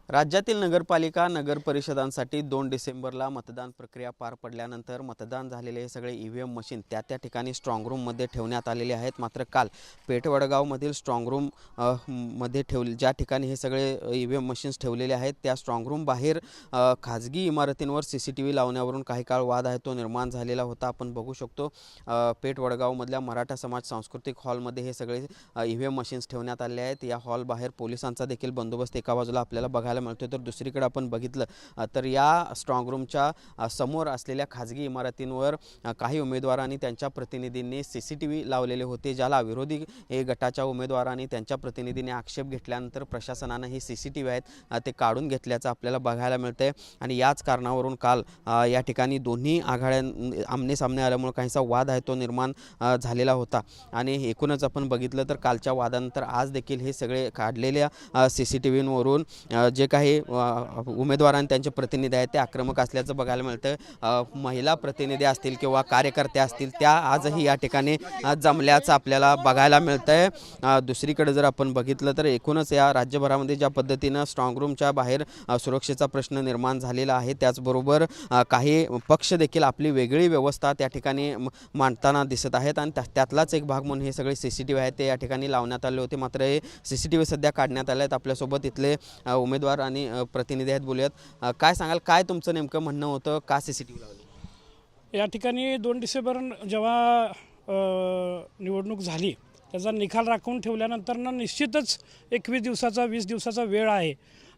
राज्यातील नगरपालिका नगर परिषदांसाठी 2 डिसेंबरला मतदान प्रक्रिया पार पडल्यानंतर मतदान झालेले हे सगळे ईव्हीएम मशीन त्या ठिकाणी स्ट्रॉंग रूममध्ये ठेवण्यात आलेले आहेत। मात्र काल पेठ वडगावमधील स्ट्रॉंग रूम मध्ये ज्या ठिकाणी हे सगळे ईव्हीएम मशीन्स ठेवलेले आहेत त्या स्ट्रॉंग रूम बाहेर खाजगी इमारतींवर CCTV लावण्यावरून काही काळ वाद आहे तो निर्माण झालेला होता। आपण बघू शकतो पेठ वडगावमधल्या मराठा समाज सांस्कृतिक हॉलमध्ये हे सगळे ईव्हीएम मशीन्स ठेवण्यात आले आहेत। या हॉल बाहेर पोलिसांचा देखील बंदोबस्त एका बाजूला आपल्याला बघायला मिळतोय, तर दुसरीकडे आपण बघितलं तर या स्ट्रॉंग रूमच्या समोर असलेल्या खाजगी इमारतींवर काही उमेदवारांनी त्यांच्या प्रतिनिधींनी CCTV लावलेले होते, ज्याला विरोधी गटाच्या उमेदवारांनी त्यांच्या प्रतिनिधींनी आक्षेप घेतल्यानंतर प्रशासनाने ही CCTV आहेत ते काढून घेतल्याचं आपल्याला बघायला मिळतंय। आणि याच कारणावरून काल या ठिकाणी दोन्ही आघाड्या आमने सामने आल्यामुळे काहीसा वाद आहे तो निर्माण झालेला होता। आणि एकूणच आपण बघितलं तर कालच्या वादानंतर आज देखील हे सगळे काढलेल्या CCTVवरून जे काही उमेदवारांनी त्यांचे प्रतिनिधी आहेत ते आक्रमक असल्याचं बघायला मिळतं। महिला प्रतिनिधी असतील किंवा कार्यकर्ते असतील त्या आजही या ठिकाणी जमल्याचं आपल्याला बघायला मिळतंय। दुसरीकडे जर आपण बघितलं तर एकूणच या राज्यभरामध्ये ज्या पद्धतीनं स्ट्रॉंग रूमच्या बाहेर सुरक्षेचा प्रश्न निर्माण झालेला आहे, त्याचबरोबर काही पक्ष देखील आपली वेगळी व्यवस्था त्या ठिकाणी मांडताना दिसत आहेत आणि त्यातलाच एक भाग म्हणून हे सगळे CCTV आहेत ते या ठिकाणी लावण्यात आले होते। मात्र हे CCTV सध्या काढण्यात आले आहेत। आपल्यासोबत इथले उमेदवार आणि प्रतिनिधी आहेत, बोलूयात। काय सांगाल, काय तुमचं नेमकं म्हणणं होतं, का CCTV लावले? या ठिकाणी 2 डिसेंबर जेव्हा निवडणूक झाली त्याचा निकाल राखून ठेवल्यानंतर निश्चितच 21 दिवसाचा 20 दिवसाचा वेळ आहे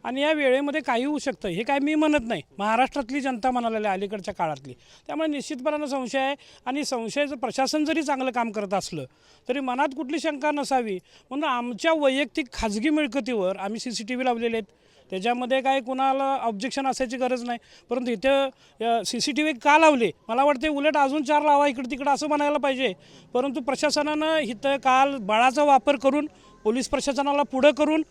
आणि या वेळेमध्ये काही होऊ शकतं हे काय मी म्हणत नाही, महाराष्ट्रातली जनता म्हणालेली अलीकडच्या काळातली। त्यामुळे निश्चितपणानं संशय आहे आणि संशयाचं प्रशासन जरी चांगलं काम करत असलं तरी मनात कुठली शंका नसावी म्हणून आमच्या वैयक्तिक खाजगी मिळकतीवर आम्ही CCTV लावलेले आहेत। त्याच्यामध्ये काय कुणाला ऑब्जेक्शन असायची गरज नाही, परंतु इथं CCTV का लावले मला वाटते उलट अजून 4 लावा इकडं तिकडं असं म्हणायला पाहिजे। परंतु प्रशासनानं इथं काल बळाचा वापर करून पोलीस प्रशासनाला पुढं करून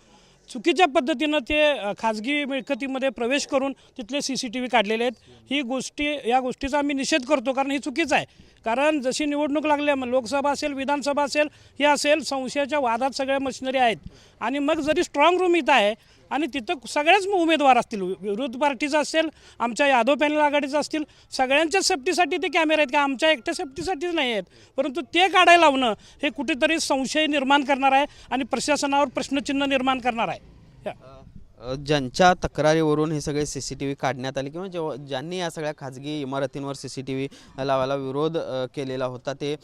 चुकीच्या पद्धतीनं ते खाजगी मिळकतीमध्ये प्रवेश करून तिथले CCTV काढलेले आहेत। या गोष्टीचा आम्ही निषेध करतो, कारण ही चुकीचं आहे। कारण जशी निवडणूक लागली लोकसभा असेल विधानसभा असेल हे असेल संशयाच्या वादात सगळ्या मशिनरी आहेत आणि मग जरी स्ट्रॉंग रूम इथं आहे आणि तिथं सगळ्याच उमेदवार असतील, विरोधी पार्टीचं असेल आमच्या यादव पॅनल आघाडीचं असतील, सगळ्यांच्या सेफ्टीसाठी ते कॅमेरे आहेत का आमच्या एकट्या सेफ्टीसाठीच नाही आहेत, परंतु ते काढायला लावणं हे कुठेतरी संशय निर्माण करणार आहे आणि प्रशासनावर प्रश्नचिन्ह निर्माण करणार आहे। ज्यांच्या तक्रारीवरून हे सगळे CCTV काढण्यात आले किंवा ज्यांनी या सगळ्या खाजगी इमारतींवर CCTV लावायला विरोध केलेला होता ते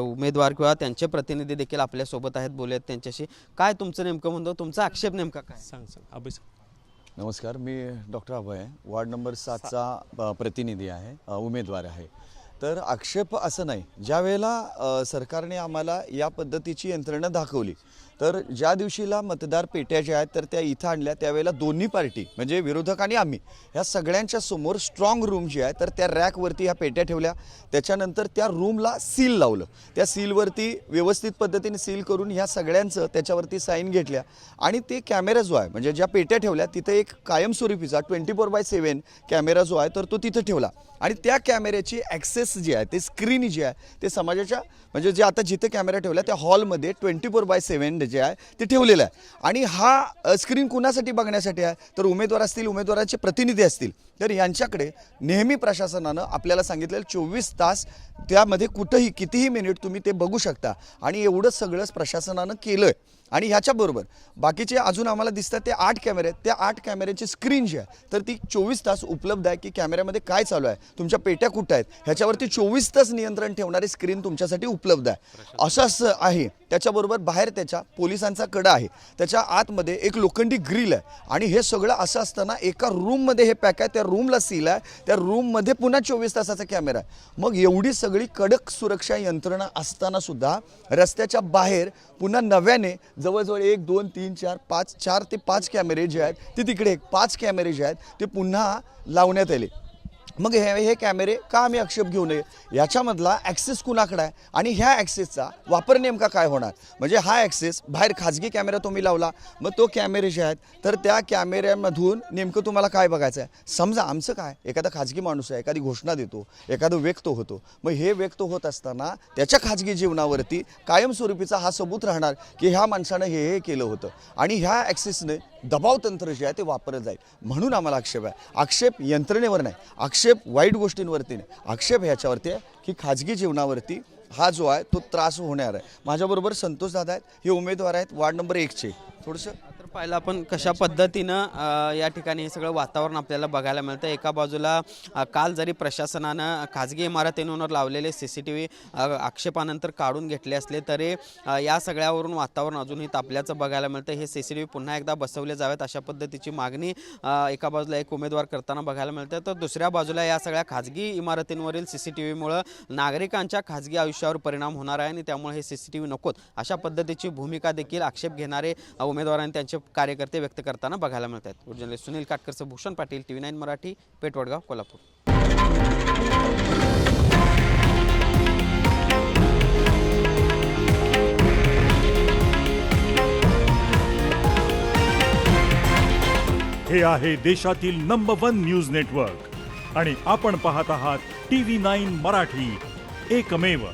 उमेदवार किंवा त्यांचे प्रतिनिधी देखील आपल्यासोबत आहेत, बोलूयात त्यांच्याशी। काय तुमचं नेमकं म्हणतो, तुमचा आक्षेप नेमका काय? सांग अभय। नमस्कार, मी डॉक्टर अभय, वार्ड नंबर 7चा प्रतिनिधी आहे, उमेदवार आहे। तर आक्षेप असं नाही, ज्या वेळेला सरकारने आम्हाला या पद्धतीची यंत्रणा दाखवली तर ज्या दिवशीला मतदार पेट्या ज्या आहेत तर त्या इथं आणल्या त्यावेळेला दोन्ही पार्टी म्हणजे विरोधक आणि आम्ही ह्या सगळ्यांच्या समोर स्ट्रॉंग रूम जी आहे तर त्या रॅकवरती ह्या पेट्या ठेवल्या, त्याच्यानंतर त्या रूमला सील लावलं, त्या सीलवरती व्यवस्थित पद्धतीने सील करून ह्या सगळ्यांचं त्याच्यावरती साईन घेतल्या आणि ते कॅमेरा जो आहे म्हणजे ज्या पेट्या ठेवल्या तिथे एक कायमस्वरूपीचा 24/7 कॅमेरा जो आहे तर तो तिथं ठेवला आणि त्या कॅमेऱ्याची ॲक्सेस जी आहे ते स्क्रीन जी आहे ते समाजाच्या म्हणजे जे आता जिथे कॅमेरा ठेवला त्या हॉलमध्ये 24/7 जे आहे ते ठेवलेलं आहे। आणि हा स्क्रीन कुणासाठी बघण्यासाठी आहे तर उमेदवार असतील, उमेदवाराचे प्रतिनिधी असतील, तर यांच्याकडे नेहमी प्रशासनानं आपल्याला सांगितलेलं 24 तास त्यामध्ये कुठंही कितीही मिनिट तुम्ही ते बघू शकता आणि एवढं सगळंच प्रशासनानं केलं आहे। आणि ह्याच्याबरोबर बाकीचे अजून आम्हाला दिसतात ते 8 कॅमेरे आहेत, त्या 8 कॅमेऱ्याची स्क्रीन जी आहे तर ती 24 तास उपलब्ध आहे की कॅमेऱ्यामध्ये काय चालू आहे, तुमच्या पेट्या कुठं आहेत ह्याच्यावरती 24 तास नियंत्रण ठेवणारी स्क्रीन तुमच्यासाठी उपलब्ध आहे असं आहे। त्याच्याबरोबर बाहेर त्याच्या पोलिसांचा कडा आहे, त्याच्या आतमध्ये एक लोखंडी ग्रिल आहे आणि हे सगळं असं असताना एका रूममध्ये हे पॅक आहे, त्या रूमला सील आहे, त्या रूममध्ये पुन्हा 24 तासाचा कॅमेरा आहे। मग एवढी सगळी कडक सुरक्षा यंत्रणा असताना सुद्धा रस्त्याच्या बाहेर पुन्हा नव्याने जवळजवळ 1 2 3 4 5 4 ते 5 कॅमेरे जे आहेत ते तिकडे 5 कॅमेरे जे आहेत ते पुन्हा लावण्यात आले। मग हे कॅमेरे का आम्ही आक्षेप घेऊ नये, याच्यामधला ॲक्सेस कुणाकडे आहे आणि ह्या ॲक्सेसचा वापर नेमका काय होणार, म्हणजे हा ॲक्सेस बाहेर खाजगी कॅमेरा तुम्ही लावला मग तो कॅमेरे जे आहेत तर त्या कॅमेऱ्यामधून नेमकं तुम्हाला काय बघायचं आहे। समजा आमचं काय एखादा खाजगी माणूस आहे, एखादी घोषणा देतो, एखादं व्यक्त होतो, मग हे व्यक्त होत असताना त्याच्या खाजगी जीवनावरती कायमस्वरूपीचा हा सबूत राहणार की ह्या माणसानं हे केलं होतं आणि ह्या ॲक्सेसने दबाव तंत्र जे आहे ते वापरलं जाईल म्हणून आम्हाला आक्षेप आहे. आक्षेप यंत्रणेवर नाही, आक्षेप वाईट गोष्टींवरती नाही, आक्षेप ह्याच्यावरती आहे की खाजगी जीवनावरती हा जो आहे तो त्रास होणार आहे. माझ्याबरोबर संतोष दादा आहेत, हे उमेदवार आहेत वार्ड नंबर 1चे. थोडंसं तर पाहिलं आपण कशा पद्धतीनं या ठिकाणी हे सगळं वातावरण आपल्याला बघायला मिळतं. एका बाजूला काल जरी प्रशासनानं खाजगी इमारतींवर लावलेले CCTV आक्षेपानंतर काढून घेतले असले तरी या सगळ्यावरून वातावरण अजूनही तापल्याचं बघायला मिळतं. हे CCTV पुन्हा एकदा बसवले जावेत अशा पद्धतीची मागणी एका बाजूला एक उमेदवार करताना बघायला मिळतं. तर दुसऱ्या बाजूला या सगळ्या खाजगी इमारतींवरील CCTVमुळं नागरिकांच्या खाजगी आयुष्यावर परिणाम होणार आहे आणि त्यामुळे हे CCTV नकोत अशा पद्धतीची भूमिका देखील आक्षेप घेणारे उमेदवारांनी त्यांचे कार्यकर्ते व्यक्त करताना बघायला मिळत आहेत. जर्नलिस्ट सुनील काटकरचं भूषण पाटील, TV9 मराठी, पेठवडगाव, कोल्हापूर. हे आहे देशातील नंबर 1 न्यूज नेटवर्क आणि आपण पाहत आहात TV9 मराठी, एकमेव.